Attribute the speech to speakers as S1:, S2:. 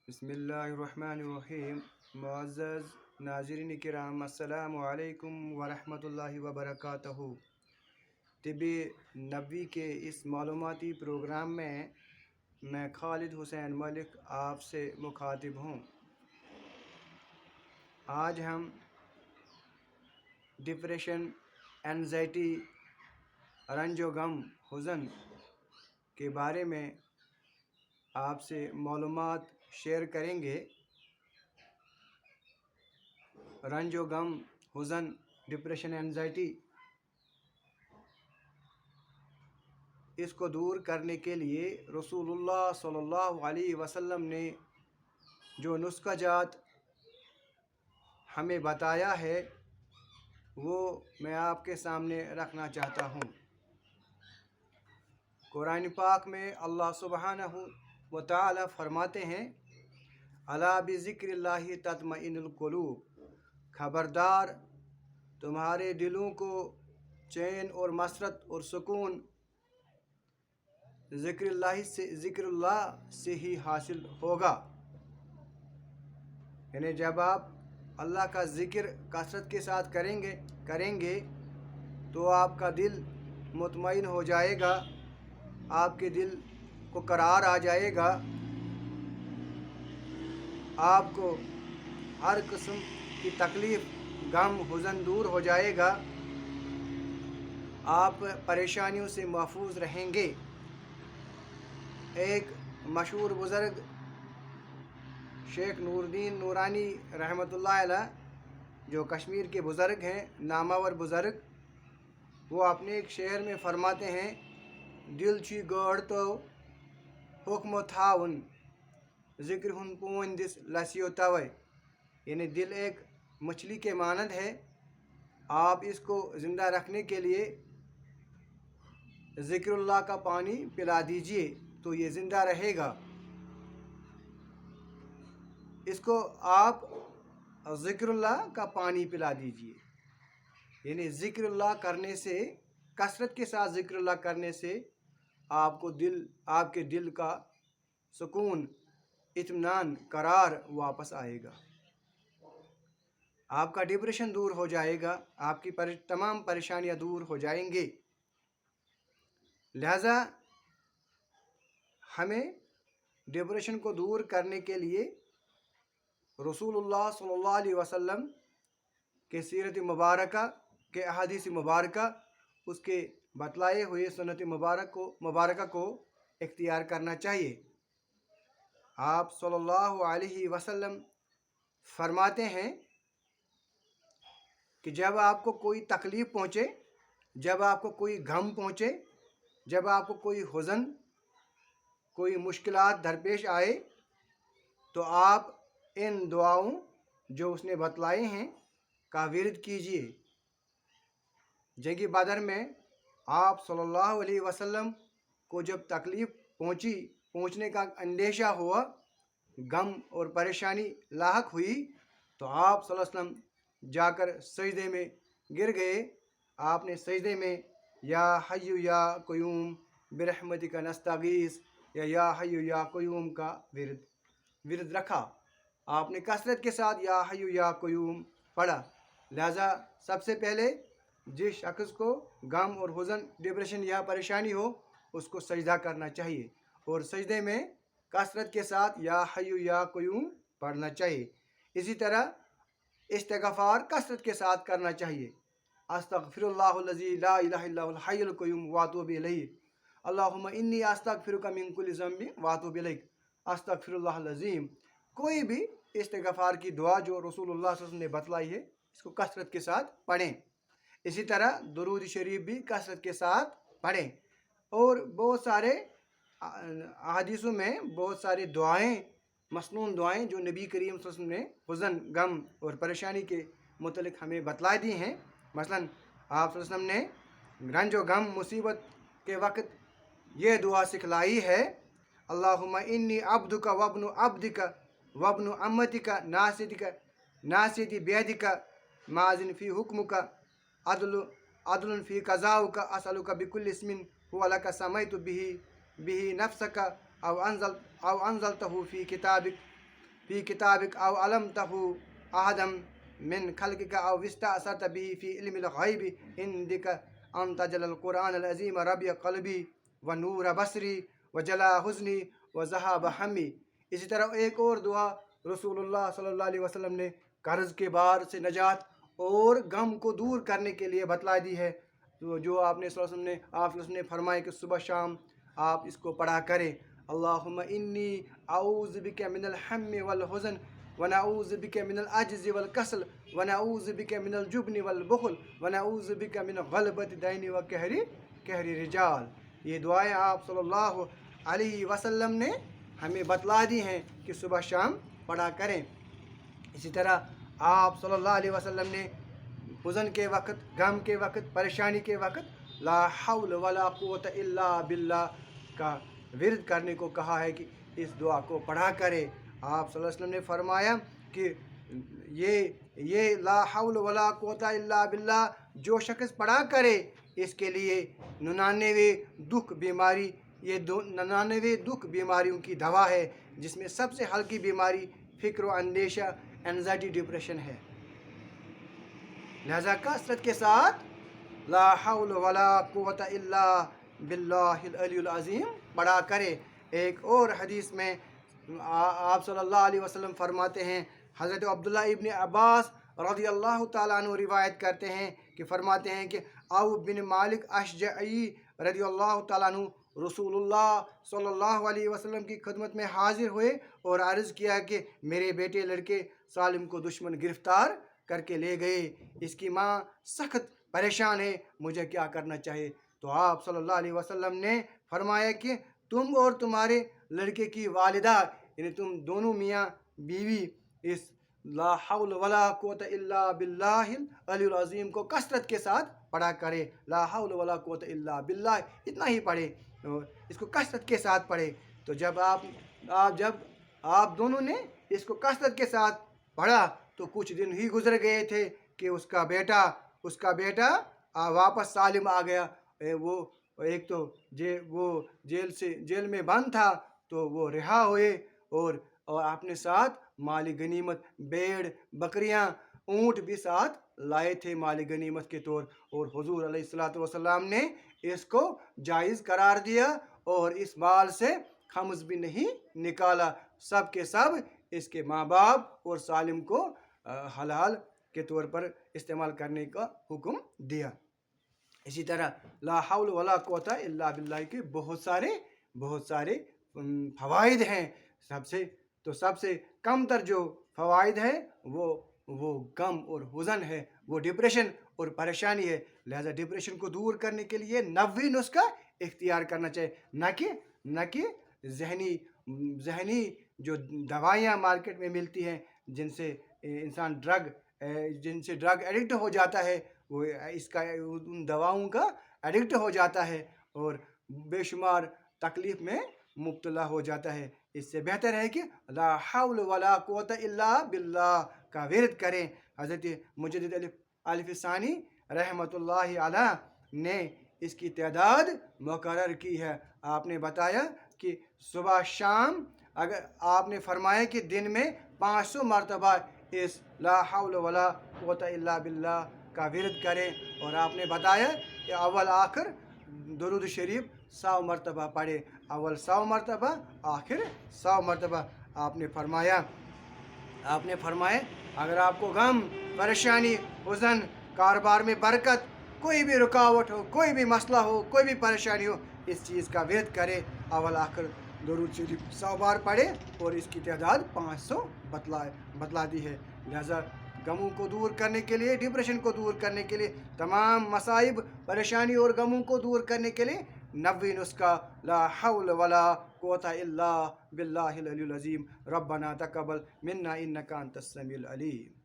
S1: بسم اللہ الرحمن الرحیم۔ معزز ناظرین کرام، السلام علیکم ورحمۃ اللہ وبرکاتہ۔ طب نبوی کے اس معلوماتی پروگرام میں خالد حسین ملک آپ سے مخاطب ہوں۔ آج ہم ڈپریشن، انزائٹی، رنج و غم، حزن کے بارے میں آپ سے معلومات شیئر کریں گے۔ رنج و غم، حزن، ڈپریشن، انزائٹی، اس کو دور کرنے کے لیے رسول اللہ صلی اللہ علیہ وسلم نے جو نسخہ جات ہمیں بتایا ہے وہ میں آپ کے سامنے رکھنا چاہتا ہوں۔ قرآن پاک میں اللہ سبحانہ و تعالی فرماتے ہیں، الا بذکر اللہ تطمئن القلوب، خبردار تمہارے دلوں کو چین اور مسرت اور سکون ذکر اللہ سے ہی حاصل ہوگا۔ یعنی جب آپ اللہ کا ذکر کثرت کے ساتھ کریں گے تو آپ کا دل مطمئن ہو جائے گا، آپ کے دل کو قرار آ جائے گا، آپ کو ہر قسم کی تکلیف، غم، حزن دور ہو جائے گا، آپ پریشانیوں سے محفوظ رہیں گے۔ ایک مشہور بزرگ شیخ نور الدین نورانی رحمۃ اللہ علیہ، جو کشمیر کے بزرگ ہیں، نامور بزرگ، وہ اپنے ایک شعر میں فرماتے ہیں، دل چھی گاڑ تو حکم تھاون، ذکر ہن پون دس لسیو توے۔ یعنی دل ایک مچھلی کے مانند ہے، آپ اس کو زندہ رکھنے کے لیے ذکر اللہ کا پانی پلا دیجئے تو یہ زندہ رہے گا۔ اس کو آپ ذکر اللہ کا پانی پلا دیجئے، یعنی ذکر اللہ کرنے سے، کثرت کے ساتھ ذکر اللہ کرنے سے آپ کے دل کا سکون، اطمینان، قرار واپس آئے گا، آپ کا ڈپریشن دور ہو جائے گا، آپ کی تمام پریشانیاں دور ہو جائیں گے۔ لہذا ہمیں ڈپریشن کو دور کرنے کے لیے رسول اللہ صلی اللہ علیہ وسلم کے سیرت مبارکہ کے احادیث مبارکہ، اس کے بتلائے ہوئے سنت مبارکہ کو اختیار کرنا چاہیے۔ آپ صلی اللہ علیہ وسلم فرماتے ہیں کہ جب آپ کو کوئی تکلیف پہنچے، جب آپ کو کوئی غم پہنچے، جب آپ کو کوئی حزن، کوئی مشکلات درپیش آئے تو آپ ان دعاؤں جو اس نے بتلائے ہیں کا ورد کیجئے۔ جنگ بدر میں آپ صلی اللہ علیہ وسلم کو جب تکلیف پہنچنے کا اندیشہ ہوا، غم اور پریشانی لاحق ہوئی، تو آپ صلی اللہ علیہ وسلم جا کر سجدے میں گر گئے۔ آپ نے سجدے میں یا حی یا قیوم برحمتک نستغیث یا حی یا قیوم کا ورد رکھا۔ آپ نے کثرت کے ساتھ یا حی یا قیوم پڑھا۔ لہذا سب سے پہلے جس شخص کو غم اور حزن، ڈپریشن یا پریشانی ہو، اس کو سجدہ کرنا چاہیے اور سجدے میں کثرت کے ساتھ یا حی یا قیوم پڑھنا چاہیے۔ اسی طرح استغفار کثرت کے ساتھ کرنا چاہیے۔ استغفر اللہ الذی لا الہ الا هو الحی القیوم واتوب الیہ، اللہم انی استغفرک من کل ذنب واتوب الیک، استغفر اللہ العظیم۔ کوئی بھی استغفار کی دعا جو رسول اللہ صلی اللہ علیہ وسلم نے بتلائی ہے، اس کو کثرت کے ساتھ پڑھیں۔ اسی طرح درود شریف بھی کثرت کے ساتھ پڑھیں، اور بہت سارے احادیثوں میں بہت سارے دعائیں، مسنون دعائیں جو نبی کریم صلی اللہ علیہ وسلم نے حزن، غم اور پریشانی کے متعلق ہمیں بتلا دی ہیں۔ مثلا آپ صلی اللہ علیہ وسلم نے رنج و غم، مصیبت کے وقت یہ دعا سکھلائی ہے، اللہم انی عبدک وابن عبدک وابن امتک ناصیتی بیدک ماضٍ فی حکمک عدل فی قضاؤک، اسألک بکل اسم هو لک سمیت بہ نفسک او انزلتہ فی کتابک फ़ी किताबिक औ अलमतहु अहदम मिन खल्क़िक औ इस्तअसरत बिही फ़ी इल्मिल ग़ैबि इंदिक अन तजअल क़ुरआनल अज़ीम रबिअ क़ल्बी व नूर बसरी व जला हुज़्नी व ज़हाब हम्मी। इसी तरह एक और दुआ रसूलुल्लाह सल्लल्लाहु अलैहि वसल्लम ने कर्ज़ के बार से नजात और गम को दूर करने के लिए बतला दी है। तो जो आपने सल्लल्लाहु अलैहि वसल्लम ने फरमाया कि सुबह शाम आप इसको पढ़ा करें। अल्लाहुम्मा इन्नी अऊज़ु बिका मिनल हम्मी वल हुज़न व नऊज़ु बिका मिनल अज्ज़ि वल कसल व नऊज़ु बिका मिनल जुब्नि वल बुख़ल व नऊज़ु बिका मिन ग़लबति दैनि व कहरी रिजाल। ये दुआएं आप सल्लल्लाहु अलैहि वसल्लम ने हमें बतला दी हैं कि सुबह शाम पढ़ा करें। इसी तरह आप सल्लल्लाहु अलैहि वसल्लम ने हुज़न के वक़्त, गम के वक़्त, परेशानी के वक़्त ला हौल वला कुव्वत इल्ला बिल्लाह का विर्द करने को कहा है कि इस दुआ को पढ़ा करें। आप सल्लल्लाहु अलैहि वसल्लम ने फरमाया कि ये ला हौल वला कुव्वत इल्ला बिल्लाह जो शख्स पढ़ा करे इसके लिए 99 दुख बीमारी, ये 99 दुख बीमारियों की दवा है, जिसमें सबसे हल्की बीमारी फ़िक्र व अंदेशा, एंजाइटी, डिप्रेशन है। लिहाजा कसरत के साथ ला हौल वला कुव्वत इल्ला बिल्लाहिल अलियुल अज़ीम पढ़ा करें। एक और हदीस में आप सल्लल्लाहु अलैहि वसल्लम फरमाते हैं, हज़रत अब्दुल्ला इब्न अब्बास रज़ियल्लाहु ताला अन्हु रिवायत करते हैं कि फरमाते हैं कि औ बिन मालिक अशजई रज़ियल्लाहु ताला अन्हु रसूलुल्लाह सल्लल्लाहु अलैहि वसल्लम की खिदमत में हाजिर हुए और अर्ज़ किया कि मेरे बेटे लड़के सालिम को दुश्मन गिरफ़्तार करके ले गए, इसकी माँ सख्त परेशान है, मुझे क्या करना चाहिए। तो आप सल्लल्लाहु अलैहि वसल्लम ने फरमाया कि तुम और तुम्हारे लड़के की वालिदा, यानी तुम दोनों मियाँ बीवी इस ला हौल वला कुव्वत इल्ला बिल्लाहिल अलियुल अज़ीम को कसरत के साथ पढ़ा करे। ला हौल वला कुव्वत इल्ला बिल्लाह, इतना ही पढ़े, इसको कसरत के साथ पढ़े। तो जब आप दोनों ने इसको कसरत के साथ पढ़ा तो कुछ दिन ही गुजर गए थे कि उसका बेटा वापस सालिम आ गया। वो एक तो वो जेल में बंद था तो वो रिहा हुए और अपने साथ माली गनीमत, भेड़, बकरियां, ऊँट भी साथ लाए थे माली गनीमत के तौर। और हुजूर अलैहिस्सलातु वस्सलाम ने इसको जायज़ करार दिया और इस माल से खम्स भी नहीं निकाला। सब के सब इसके माँ बाप और सालिम को हलाल के तौर पर इस्तेमाल करने का हुक्म दिया। इसी तरह ला हौल वला कुव्वत इल्ला बिल्लाह के बहुत सारे फ़वाइद हैं। सबसे कम तर जो फ़वाइद है वो गम और हुज़न है, वो डिप्रेशन और परेशानी है। लिहाजा डिप्रेशन को दूर करने के लिए 90 नुस्खा इख्तियार करना चाहिए, न कि जहनी जो दवाइयाँ मार्केट में मिलती हैं जिनसे इंसान ड्रग एडिक्ट हो जाता है, वो उन दवाओं का एडिक्ट हो जाता है और बेशुमार तकलीफ़ में मुब्तला हो जाता है। इससे बेहतर है कि ला हौल वला कुव्वत इल्ला बिल्लाह का विर्द करें। हज़रत मुजद्दिद अल-फ़सानी रहमतुल्लाहि अलैह ने इसकी तादाद मुकर्रर की है। आपने बताया कि सुबह शाम, अगर आपने फरमाया कि दिन में 500 मरतबा इस ला हौल वला कुव्वत इल्ला बिल्लाह का विर्द करें। और आपने बताया कि अव्वल आखिर दुरूद शरीफ 100 मरतबा पढ़े, अव्वल 100 मरतबा, आखिर 100 मरतबा। आपने फरमाया अगर आपको गम, परेशानी, हुज़न, कारोबार में बरकत, कोई भी रुकावट हो, कोई भी मसला हो, कोई भी परेशानी हो, इस चीज़ का विर्द करे, अव्वल आखिर दुरूद शरीफ 100 बार पढ़े और इसकी तादाद 500 बतला दी है। लिहाजा गमों को दूर करने के लिए, डिप्रेशन को दूर करने के लिए, तमाम मसाइब, परेशानी और गमों को दूर करने के लिए 90 नुस्खा ला हौल वला कुव्वत इल्ला बिल्लाहिल अलियुल अज़ीम। रब्बना तक़ब्बल मिन्ना इन्नका अंतस समीउल अलीम।